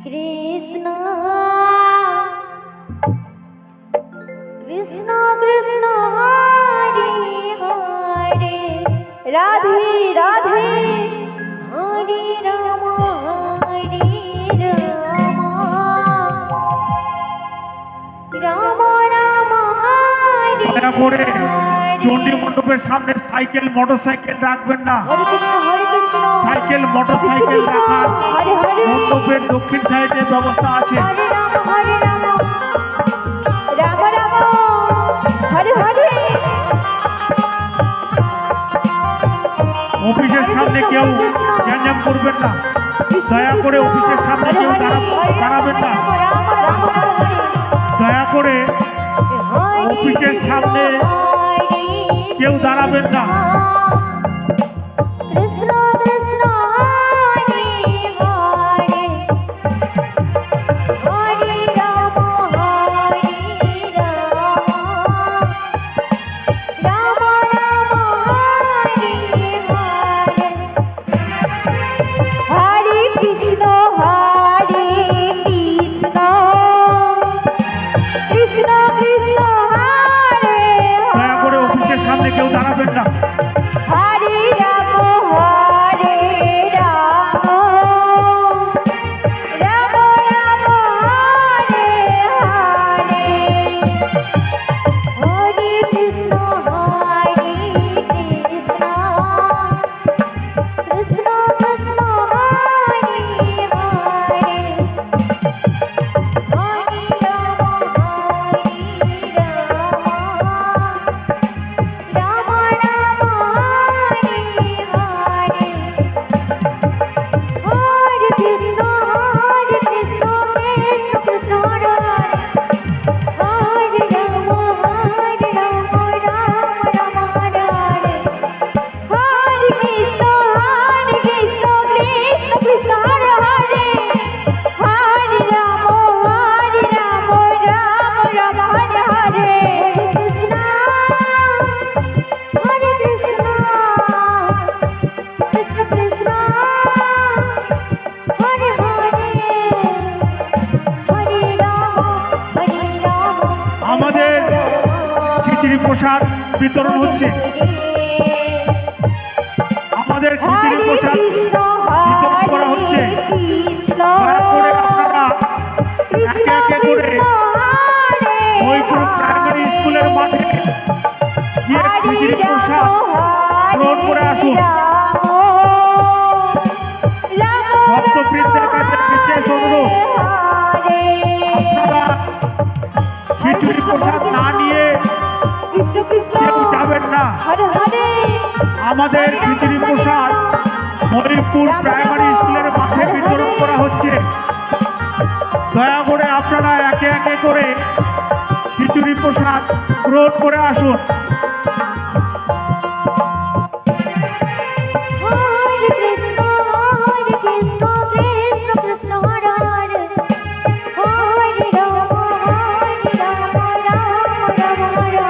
কৃষ্ণ কৃষ্ণ কৃষ্ণ হরে হরে রাধে রাধে হরে রাম হরে রাম রাম রাম হরে দয়া করে চণ্ডী মণ্ডপের সামনে সাইকেল মোটরসাইকেল রাখবেন না। হরে কৃষ্ণ হরে কৃষ্ণ সাইকেল মোটরসাইকেল রাখার হরে হরে মণ্ডপের দক্ষিণ সাইডে ব্যবস্থা আছে। হরে রাম রাম রাম হরে হরে অফিসের সামনে কেউ গ্যাঞ্জাম করবেন না। দয়া করে অফিসের সামনে কেউ দাঁড়াবেন না। দয়া করে অফিসের সামনে কেউ দাঁড়াবেন না। কৃষ্ণ কৃষ্ণ হরে হরে হরে রাম রাম রাম হরে হরে হরে কৃষ্ণ কৃষ্ণ কৃষ্ণ হরে দয়া করে অফিসের সামনে কেউ দাঁড়াবেন না। হরে রাম রাম রাম হরে হরে হরে কৃষ্ণ কৃষ্ণ কৃষ্ণ কৃষ্ণ হরে হরে হরে রাম রাম রাম হরে হরে হরে কৃষ্ণ কৃষ্ণ কৃষ্ণ হরে হরে রাম রাম রাম হরে হরে হরে কৃষ্ণ কৃষ্ণ কৃষ্ণ হরে হরে হরে রাম রাম হরে হরে কৃষ্ণ হরে কৃষ্ণ কৃষ্ণ কৃষ্ণ হরে হরে হরে রাম আমাদের খিচুড়ি প্রসাদ বিতরণ হচ্ছে। আমাদের খিচুড়ি প্রসাদ বিতরণ করা হচ্ছে। দয়া করে আপনারা একে একে করে মহিপুর প্রাইমারি স্কুলের মাঠে গিয়ে খিচুড়ি প্রসাদ গ্রহণ করে আসুন। ভক্তবৃন্দের কাছে বিশেষ অনুরোধ, আপনারা খিচুড়ি প্রসাদ না নিয়ে কেউ যাবেন না। আমাদের খিচুড়ি প্রসাদ মহিপুর প্রাইমারি স্কুলের মাঠে বিতরণ করা হচ্ছে। দয়া করে আপনারা একে একে করে খিচুড়ি প্রসাদ গ্রহণ করে আসুন। হরে কৃষ্ণ কৃষ্ণ কৃষ্ণ হরে হরে হরে রাম রাম হরে হরে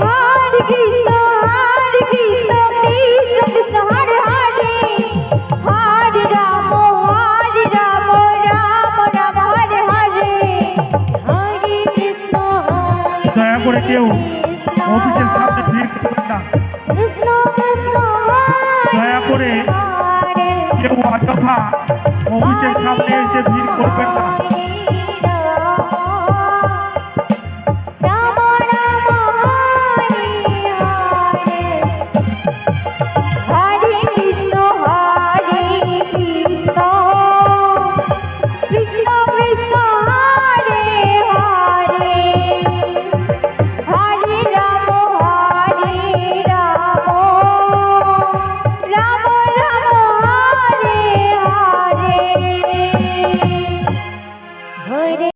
হরে কৃষ্ণ কৃষ্ণ কৃষ্ণ হরে হরে হরে রাম রাম রাম হরে হরে হরে কৃষ্ণ দয়া করে কেউ অফিসের সামনে ভিড় করবেন না। কৃষ্ণ কৃষ্ণ দয়া করে হরে কেউ অযথা অফিসের সামনে এসে ভিড় করবেন না।